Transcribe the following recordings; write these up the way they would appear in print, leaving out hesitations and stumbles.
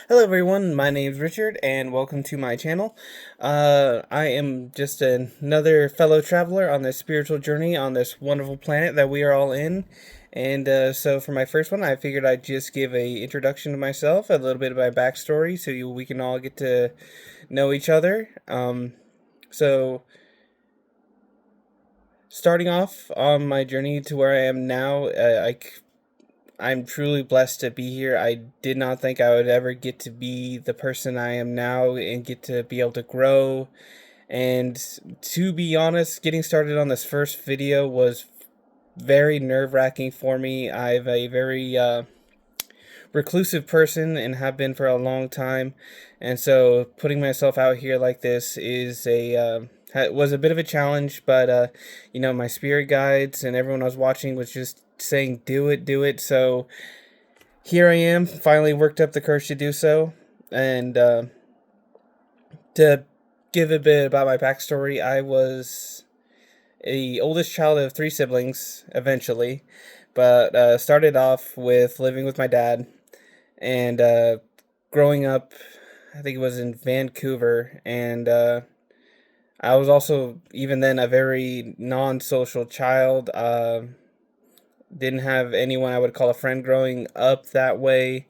Hello everyone, my name is Richard and welcome to my channel. I am just another fellow traveler on this spiritual journey on this wonderful planet that we are all in. And so for my first one, I figured I'd just give a introduction to myself, a little bit of my backstory so we can all get to know each other. So starting off on my journey to where I am now, I'm truly blessed to be here. I did not think I would ever get to be the person I am now and get to be able to grow. And to be honest, getting started on this first video was very nerve-wracking for me. I'm a very reclusive person and have been for a long time. And so putting myself out here like this is was a bit of a challenge, but my spirit guides and everyone I was watching was just saying do it, do it. So here I am, finally worked up the courage to do so. And to give a bit about my backstory, I was the oldest child of three siblings eventually, but started off with living with my dad and growing up. I think it was in Vancouver, and I was also even then a very non-social child. Didn't have anyone I would call a friend growing up that way.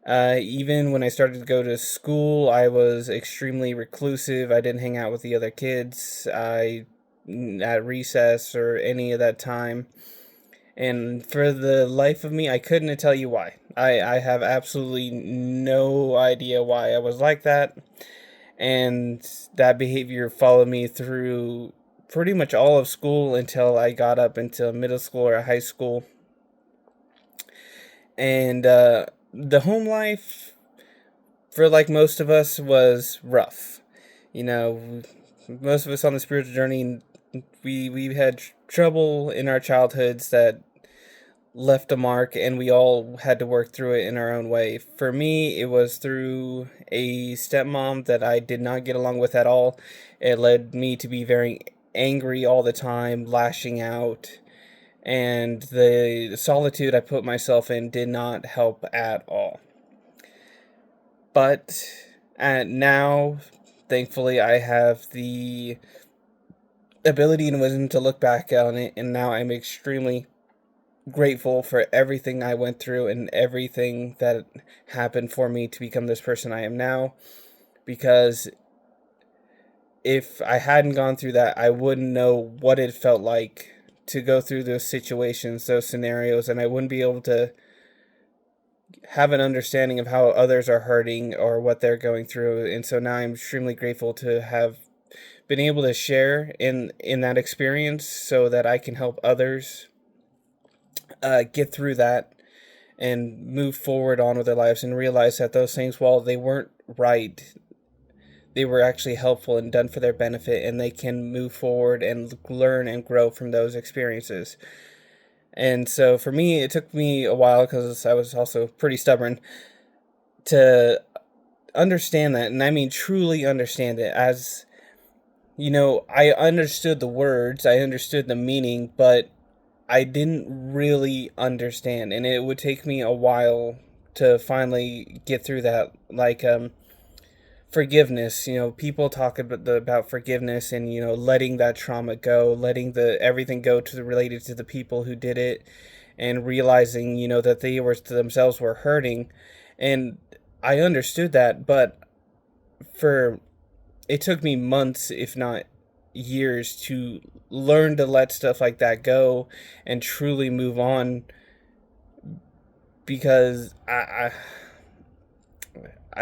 Even when I started to go to school, I was extremely reclusive. I didn't hang out with the other kids. At recess or any of that time. And for the life of me, I couldn't tell you why. I have absolutely no idea why I was like that. And that behavior followed me through pretty much all of school until I got up into middle school or high school. And the home life, for like most of us, was rough. You know, most of us on the spiritual journey, we had trouble in our childhoods that left a mark, and we all had to work through it in our own way. For me, it was through a stepmom that I did not get along with at all. It led me to be very angry all the time, lashing out, and the solitude I put myself in did not help at all. But now, thankfully, I have the ability and wisdom to look back on it, and now I'm extremely grateful for everything I went through and everything that happened for me to become this person I am now. Because if I hadn't gone through that, I wouldn't know what it felt like to go through those situations, those scenarios, and I wouldn't be able to have an understanding of how others are hurting or what they're going through. And so now I'm extremely grateful to have been able to share in that experience so that I can help others get through that and move forward on with their lives and realize that those things, while they weren't right, they were actually helpful and done for their benefit, and they can move forward and learn and grow from those experiences. And so for me, it took me a while, because I was also pretty stubborn, to understand that. And I mean truly understand it. As I understood the words, I understood the meaning, but I didn't really understand, and it would take me a while to finally get through that. Like forgiveness, people talk about forgiveness and letting that trauma go, letting the everything go to related to the people who did it, and realizing that they were themselves were hurting, and I understood that, but for it took me months, if not years, to learn to let stuff like that go and truly move on, because I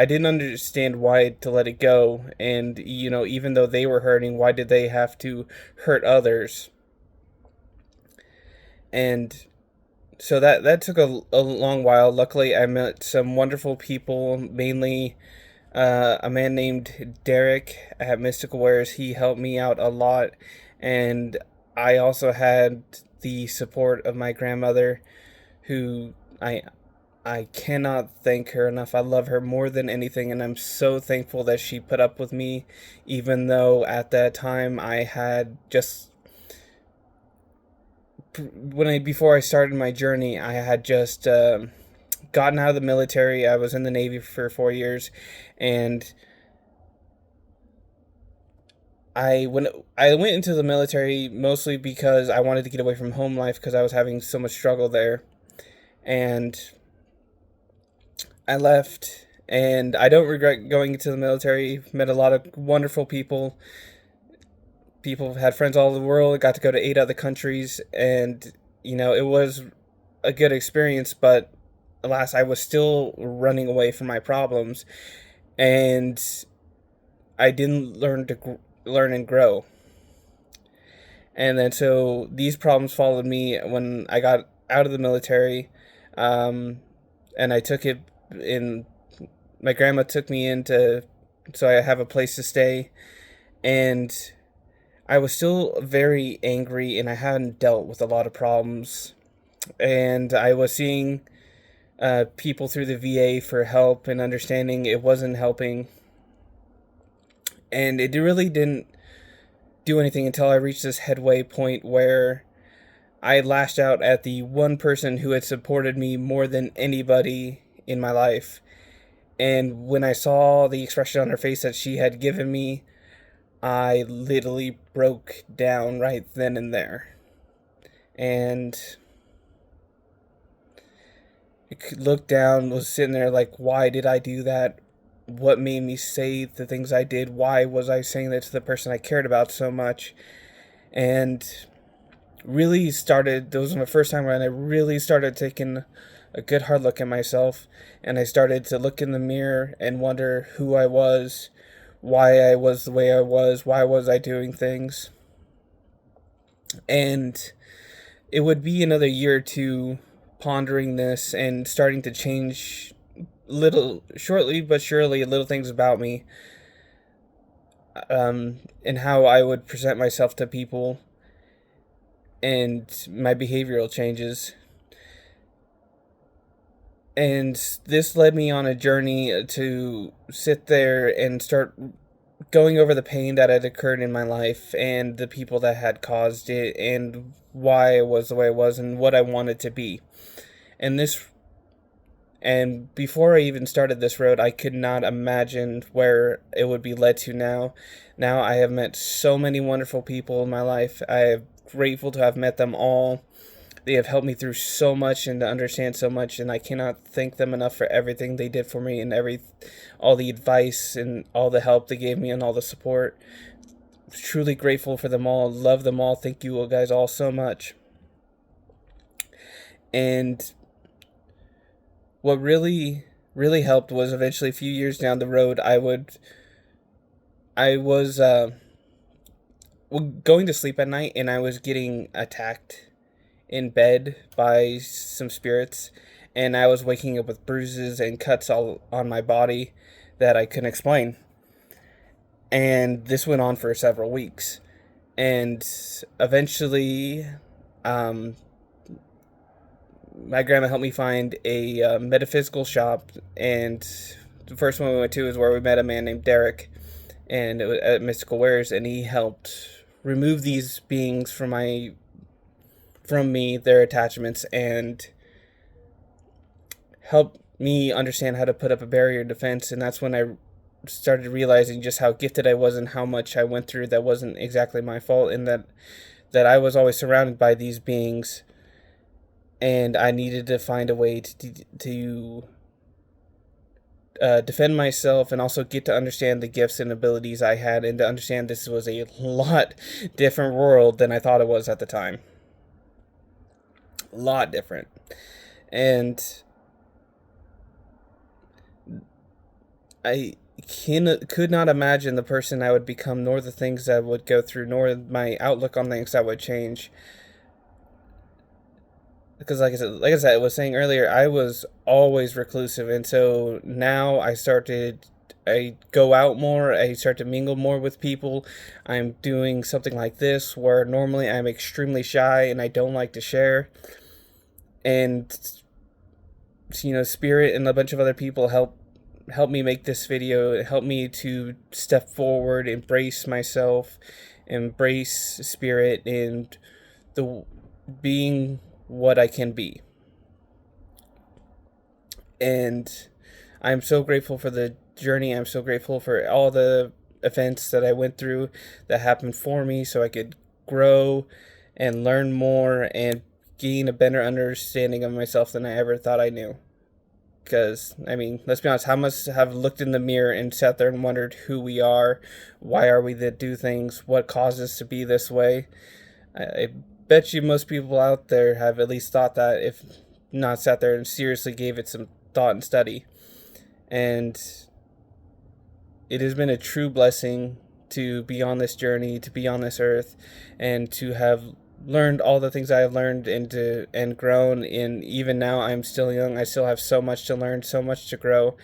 didn't understand why to let it go. And even though they were hurting, why did they have to hurt others? And so that took a long while. Luckily, I met some wonderful people, mainly a man named Derek at Mystical Wares. He helped me out a lot, and I also had the support of my grandmother, who I cannot thank her enough. I love her more than anything, and I'm so thankful that she put up with me, even though at that time I had just before I started my journey, I had just gotten out of the military. I was in the Navy for 4 years, and I went into the military mostly because I wanted to get away from home life because I was having so much struggle there. And I left, and I don't regret going into the military. Met a lot of wonderful people. People had friends all over the world. Got to go to 8 other countries, and it was a good experience. But alas, I was still running away from my problems, and I didn't learn and grow. And then so these problems followed me when I got out of the military, um, and I took it in. My grandma took me into, so I have a place to stay, and I was still very angry, and I hadn't dealt with a lot of problems, and I was seeing people through the VA for help and understanding. It wasn't helping, and it really didn't do anything until I reached this headway point where I lashed out at the one person who had supported me more than anybody in my life. And when I saw the expression on her face that she had given me, I literally broke down right then and there. And I looked down, was sitting there like, why did I do that? What made me say the things I did? Why was I saying that to the person I cared about so much? And really started, that was my first time when I really started taking a good hard look at myself, and I started to look in the mirror and wonder who I was, why I was the way I was, why was I doing things. And it would be another year or two pondering this and starting to change little, shortly but surely, little things about me, and how I would present myself to people, and my behavioral changes. And this led me on a journey to sit there and start going over the pain that had occurred in my life and the people that had caused it and why I was the way I was and what I wanted to be. And before I even started this road, I could not imagine where it would be led to now. Now I have met so many wonderful people in my life. I am grateful to have met them all. They have helped me through so much and to understand so much, and I cannot thank them enough for everything they did for me and all the advice and all the help they gave me and all the support. Truly grateful for them all. Love them all. Thank you guys all so much. And what really, really helped was eventually a few years down the road, I was going to sleep at night, and I was getting attacked in bed by some spirits, and I was waking up with bruises and cuts all on my body that I couldn't explain. And this went on for several weeks. And eventually, um, my grandma helped me find a metaphysical shop, and the first one we went to is where we met a man named Derek, and it was at Mystical Wares, and he helped remove these beings from me, their attachments, and help me understand how to put up a barrier of defense. And that's when I started realizing just how gifted I was and how much I went through that wasn't exactly my fault, and that I was always surrounded by these beings, and I needed to find a way to defend myself and also get to understand the gifts and abilities I had, and to understand this was a lot different world than I thought it was at the time. A lot different. And I could not imagine the person I would become, nor the things I would go through, nor my outlook on things that would change. Because like I was saying earlier, I was always reclusive, and so now I go out more, I start to mingle more with people. I'm doing something like this where normally I'm extremely shy and I don't like to share. And Spirit and a bunch of other people help me make this video, help me to step forward, embrace myself, embrace Spirit, and the being what I can be. And I'm so grateful for the journey. I'm so grateful for all the events that I went through that happened for me so I could grow and learn more and gain a better understanding of myself than I ever thought I knew. Because, I mean, let's be honest, how much have looked in the mirror and sat there and wondered who we are, why are we that do things, what causes us to be this way? I bet you most people out there have at least thought that, if not sat there and seriously gave it some thought and study. And it has been a true blessing to be on this journey, to be on this earth, and to have learned all the things I have learned and grown in. Even now I'm still young. I still have so much to learn, so much to grow,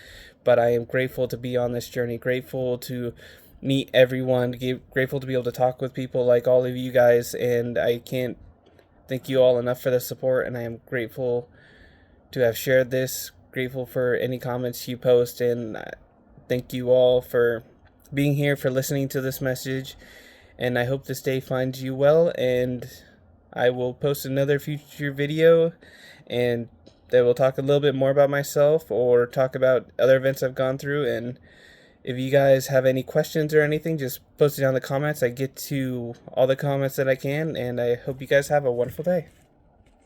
but I am grateful to be on this journey, grateful to meet everyone, grateful to be able to talk with people like all of you guys, and I can't thank you all enough for the support, and I am grateful to have shared this, grateful for any comments you post, and thank you all for being here, for listening to this message, and I hope this day finds you well, and I will post another future video, and I will talk a little bit more about myself or talk about other events I've gone through. And if you guys have any questions or anything, just post it down in the comments. I get to all the comments that I can, and I hope you guys have a wonderful day.